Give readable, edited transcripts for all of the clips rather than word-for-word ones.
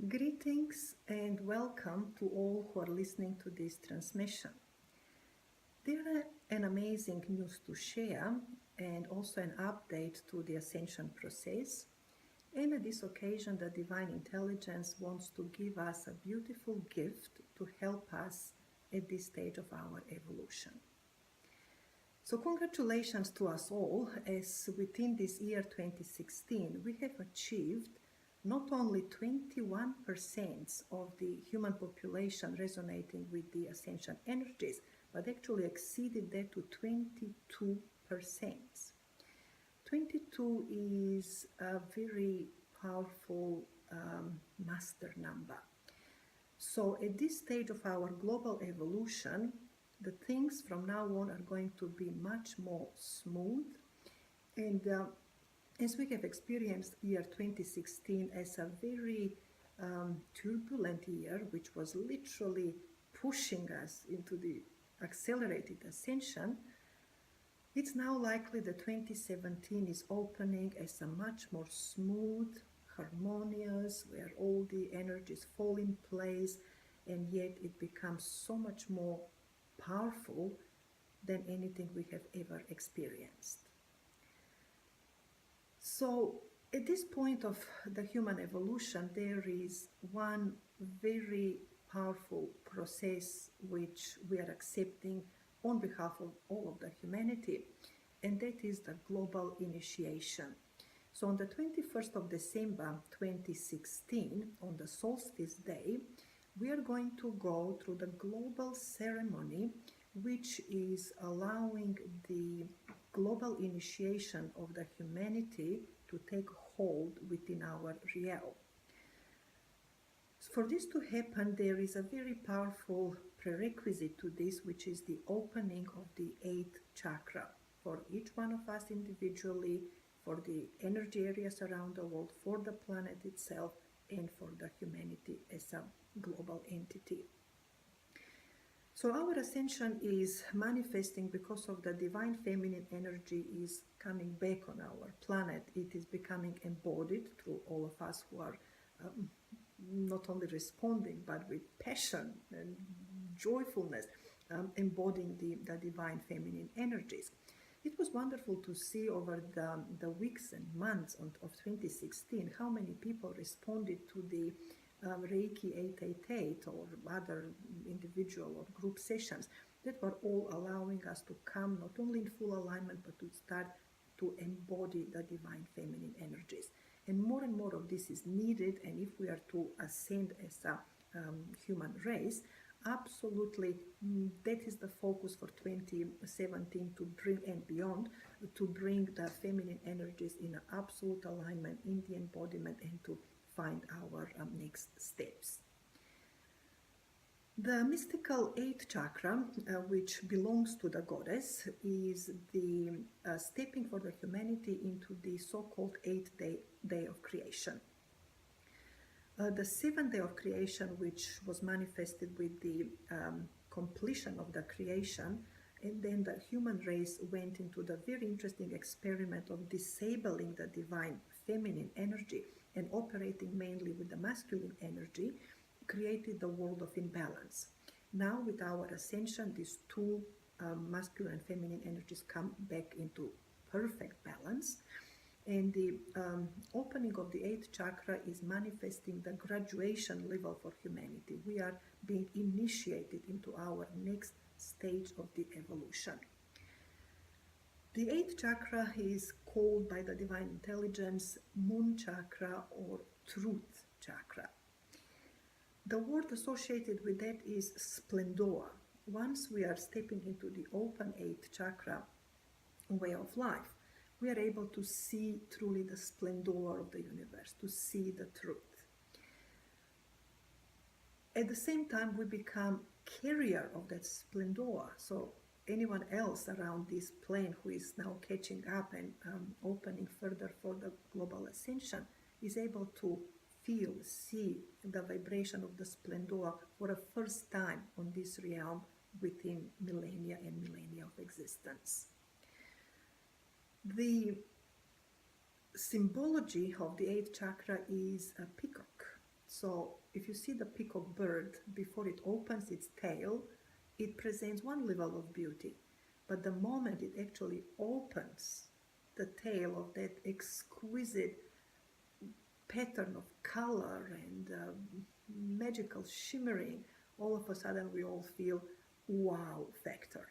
Greetings and welcome to all who are listening to this transmission. There are an amazing news to share and also an update to the Ascension process. And at this occasion, the Divine Intelligence wants to give us a beautiful gift to help us at this stage of our evolution. So congratulations to us all, as within this year 2016, we have achieved not only 21% of the human population resonating with the Ascension energies, but actually exceeded that to 22%. 22 is a very powerful master number. So at this stage of our global evolution, the things from now on are going to be much more smooth, and as we have experienced year 2016 as a very turbulent year, which was literally pushing us into the accelerated ascension, it's now likely that 2017 is opening as a much more smooth, harmonious, where all the energies fall in place, and yet it becomes so much more powerful than anything we have ever experienced. So at this point of the human evolution, there is one very powerful process which we are accepting on behalf of all of the humanity, and that is the global initiation. So on the 21st of December 2016, on the solstice day, we are going to go through the global ceremony, which is allowing the global initiation of the humanity to take hold within our realm. For this to happen, there is a very powerful prerequisite to this, which is the opening of the 8th chakra for each one of us individually, for the energy areas around the world, for the planet itself, and for the humanity as a global entity. So our ascension is manifesting because of the divine feminine energy is coming back on our planet. It is becoming embodied through all of us who are not only responding, but with passion and joyfulness, embodying the divine feminine energies. It was wonderful to see over the weeks and months of 2016 how many people responded to the Reiki 888 or other individual or group sessions that were all allowing us to come not only in full alignment, but to start to embody the divine feminine energies. And more of this is needed, and if we are to ascend as a human race, absolutely that is the focus for 2017, to bring and beyond, to bring the feminine energies in an absolute alignment in the embodiment and to find our next steps. The mystical 8th chakra, which belongs to the goddess, is the stepping for the humanity into the so-called 8th day of creation. The 7th day of creation, which was manifested with the completion of the creation, and then the human race went into the very interesting experiment of disabling the divine feminine energy and operating mainly with the masculine energy, created the world of imbalance. Now with our ascension, these two masculine and feminine energies come back into perfect balance, and the opening of the 8th chakra is manifesting the graduation level for humanity. We are being initiated into our next stage of the evolution. The 8th chakra is called by the Divine Intelligence Moon Chakra or Truth Chakra. The word associated with that is splendor. Once we are stepping into the open 8th chakra way of life, we are able to see truly the splendor of the universe, to see the truth. At the same time, we become carrier of that splendor. So anyone else around this plane who is now catching up and opening further for the global ascension is able to feel, see the vibration of the splendor for the first time on this realm within millennia and millennia of existence. The symbology of the 8th chakra is a peacock. So if you see the peacock bird, before it opens its tail, it presents one level of beauty. But the moment it actually opens the tail of that exquisite pattern of color and magical shimmering, all of a sudden we all feel wow factor.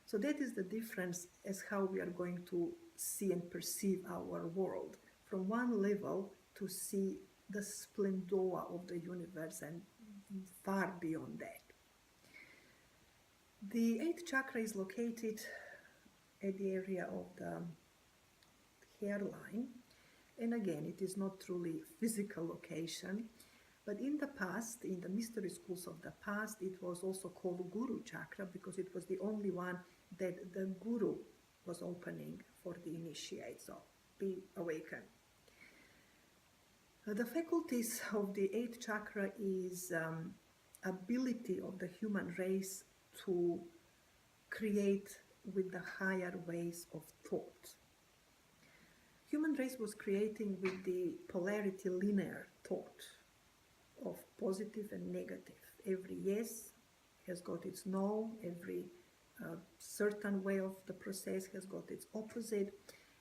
So that is the difference as how we are going to see and perceive our world. From one level to see the splendor of the universe and far beyond that. The eighth chakra is located at the area of the hairline. And again, it is not truly physical location, but in the past, in the mystery schools of the past, it was also called Guru Chakra because it was the only one that the Guru was opening for the initiate, so be awakened. The faculties of the eighth chakra is ability of the human race to create with the higher ways of thought. Human race was creating with the polarity linear thought of positive and negative. Every yes has got its no, every certain way of the process has got its opposite.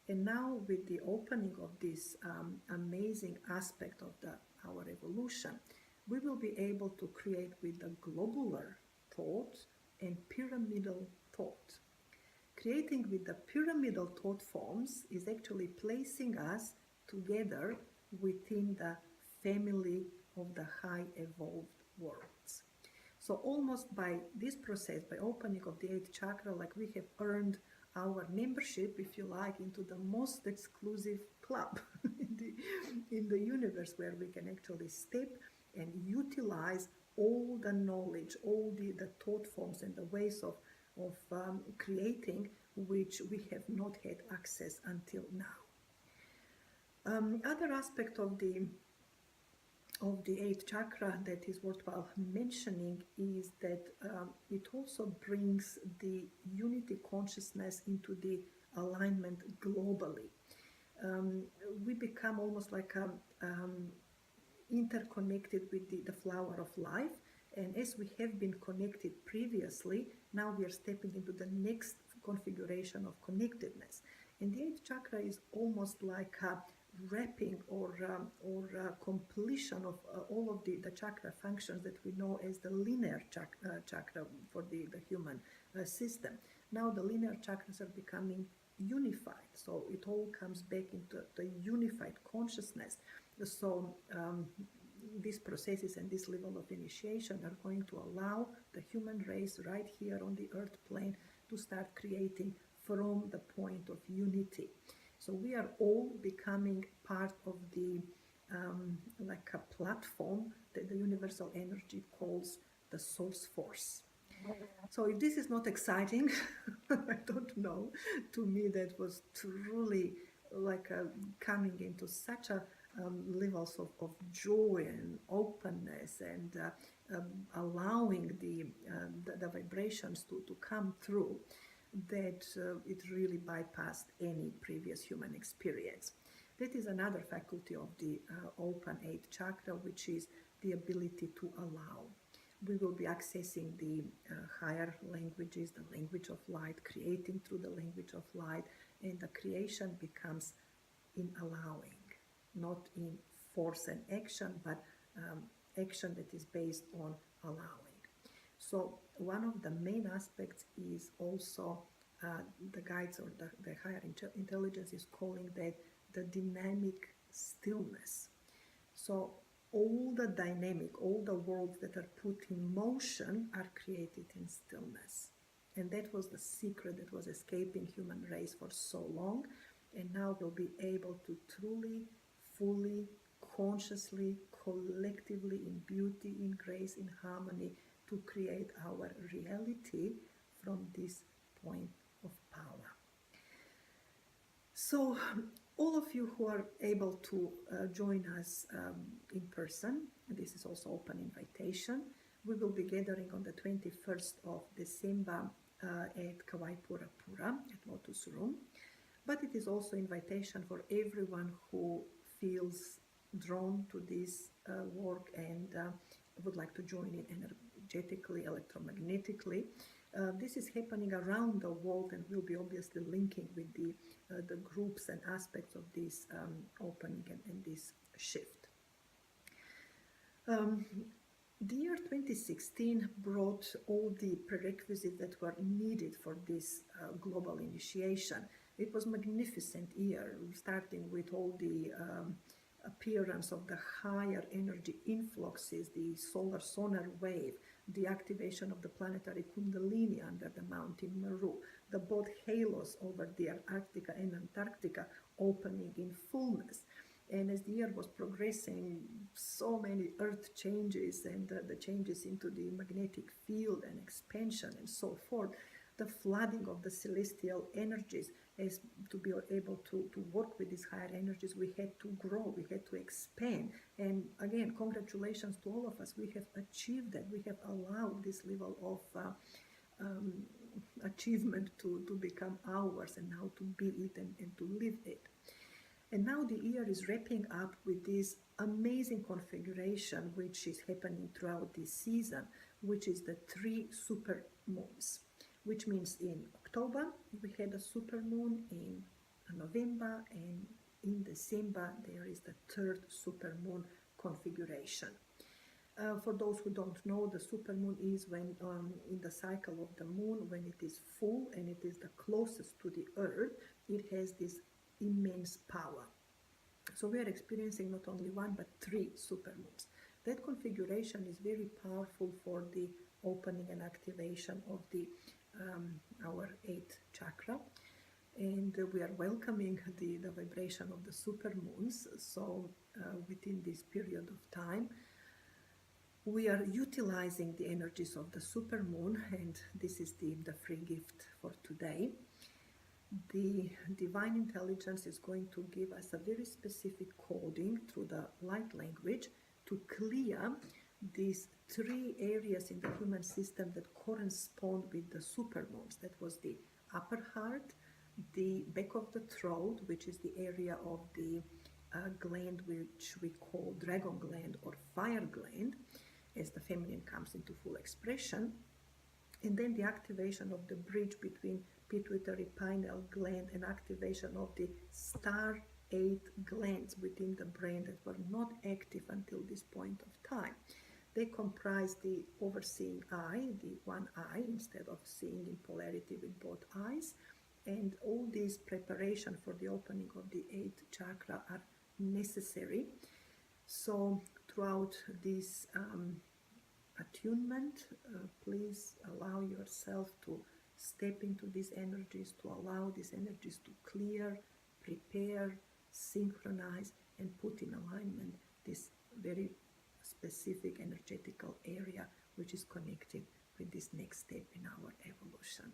And now with the opening of this amazing aspect of our evolution, we will be able to create with the globular thought and pyramidal thought. Creating with the pyramidal thought forms is actually placing us together within the family of the high evolved worlds. So almost by this process, by opening of the eighth chakra, like we have earned our membership, if you like, into the most exclusive club in the universe, where we can actually step and utilize all the knowledge, all the thought forms and the ways of creating which we have not had access until now. Other aspect of the eighth chakra that is worthwhile mentioning is that it also brings the unity consciousness into the alignment globally. We become almost like interconnected with the flower of life, and as we have been connected previously, now we are stepping into the next configuration of connectedness. And the eighth chakra is almost like a wrapping or completion of all of the chakra functions that we know as the linear chakra for the human system. Now the linear chakras are becoming unified, so it all comes back into the unified consciousness. So these processes and this level of initiation are going to allow the human race right here on the earth plane to start creating from the point of unity. So we are all becoming part of the like a platform that the universal energy calls the source force. So if this is not exciting, I don't know. To me, that was truly like coming into such a levels of joy and openness and allowing the vibrations to come through, that it really bypassed any previous human experience. That is another faculty of the open eighth chakra, which is the ability to allow. We will be accessing the higher languages, the language of light, creating through the language of light, and the creation becomes in allowing, not in force and action, but action that is based on allowing. So one of the main aspects is also the guides or the higher intelligence is calling that the dynamic stillness. So all the dynamic, all the worlds that are put in motion are created in stillness. And that was the secret that was escaping human race for so long. And now we'll be able to truly, fully, consciously, collectively, in beauty, in grace, in harmony, to create our reality from this point of power. So all of you who are able to join us in person, and this is also open invitation, we will be gathering on the 21st of December at Kauai Pura Pura at Lotus Room. But it is also invitation for everyone who feels drawn to this work and would like to join in energetically, electromagnetically. This is happening around the world, and we'll be obviously linking with the groups and aspects of this opening and this shift. The year 2016 brought all the prerequisites that were needed for this global initiation. It was a magnificent year, starting with all the appearance of the higher energy influxes, the solar wave, the activation of the planetary kundalini under the mountain Meru, the both halos over the Arctica and Antarctica opening in fullness. And as the year was progressing, so many earth changes and the changes into the magnetic field and expansion and so forth, the flooding of the celestial energies. As to be able to work with these higher energies, we had to grow, we had to expand. And again, congratulations to all of us. We have achieved that. We have allowed this level of achievement to become ours, and now to be it and to live it. And now the year is wrapping up with this amazing configuration which is happening throughout this season, which is the 3 super moons, which means in October we had a super moon, in November, and in December there is the 3rd super moon configuration. For those who don't know, the super moon is when in the cycle of the moon, when it is full and it is the closest to the earth, it has this immense power. So we are experiencing not only 1 but 3 super moons. That configuration is very powerful for the opening and activation of the our 8th chakra, and we are welcoming the vibration of the super moons. So within this period of time we are utilizing the energies of the super moon, and this is the free gift for today. The divine intelligence is going to give us a very specific coding through the light language to clear these 3 areas in the human system that correspond with the super moons. That was the upper heart, the back of the throat, which is the area of the gland which we call dragon gland or fire gland, as the feminine comes into full expression, and then the activation of the bridge between pituitary pineal gland and activation of the star 8 glands within the brain that were not active until this point of time. They comprise the overseeing eye, the one eye, instead of seeing in polarity with both eyes. And all these preparation for the opening of the 8th chakra are necessary. So throughout this attunement, please allow yourself to step into these energies, to allow these energies to clear, prepare, synchronize, and put in alignment this very specific energetical area which is connected with this next step in our evolution.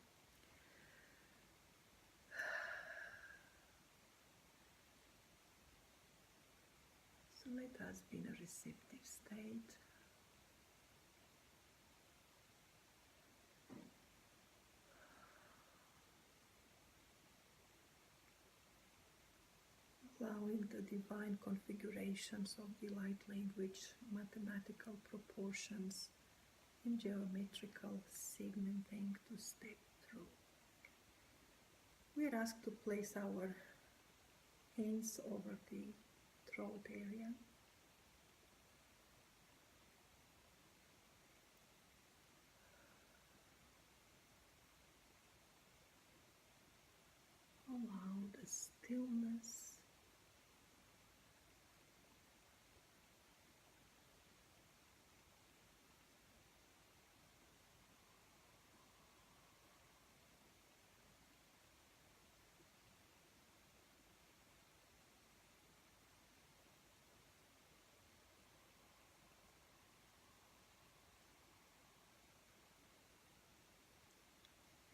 So let us be in a receptive state. Allowing the divine configurations of the light language, mathematical proportions, and geometrical segmenting to step through. We are asked to place our hands over the throat area. Allow the stillness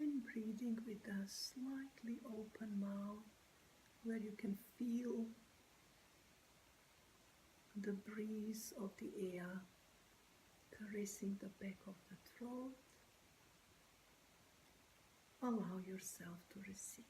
and breathing with a slightly open mouth, where you can feel the breeze of the air caressing the back of the throat. Allow yourself to receive.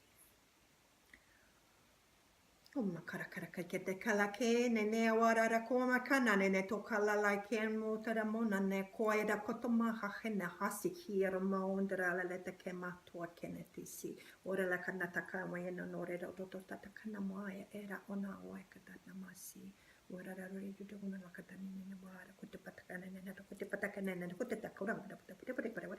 Uma karakara kete kalake nene warara koma kana nene to kalala ken mutara mona ne koida kotoma hahena hasi hira maundra la leta kema to kenetisi ora la kanata kama yeno nore do to tata kana moya era ona oeka tata masi ora ra ri do una la kata nene wara kote patakana nene to kote patakana nene kote takura da kote kote kote kote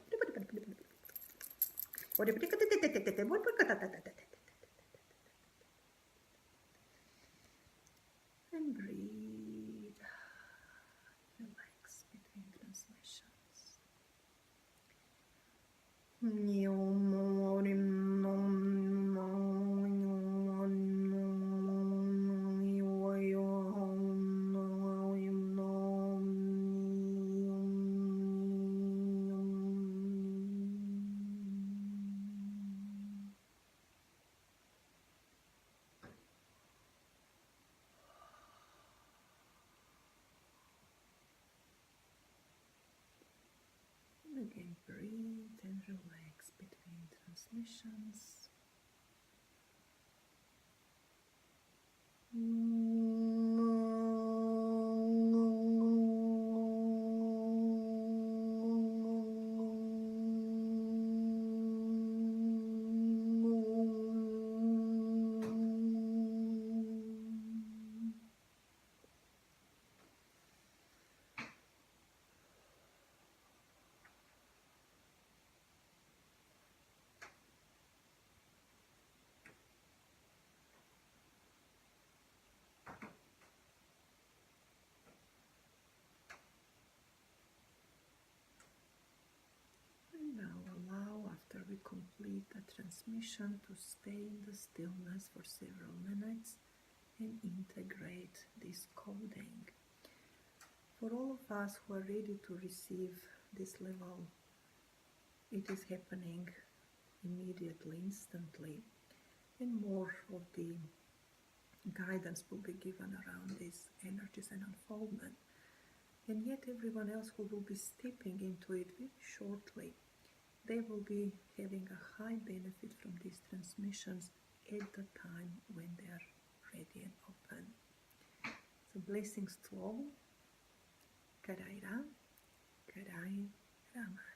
and breathe. Relax between transmissions. Again, breathe and relax between transmissions. Now allow, after we complete the transmission, to stay in the stillness for several minutes and integrate this coding. For all of us who are ready to receive this level, it is happening immediately, instantly, and more of the guidance will be given around these energies and unfoldment. And yet everyone else who will be stepping into it very shortly, they will be having a high benefit from these transmissions at the time when they are ready and open. So blessings to all. Karaira, Karai Rama.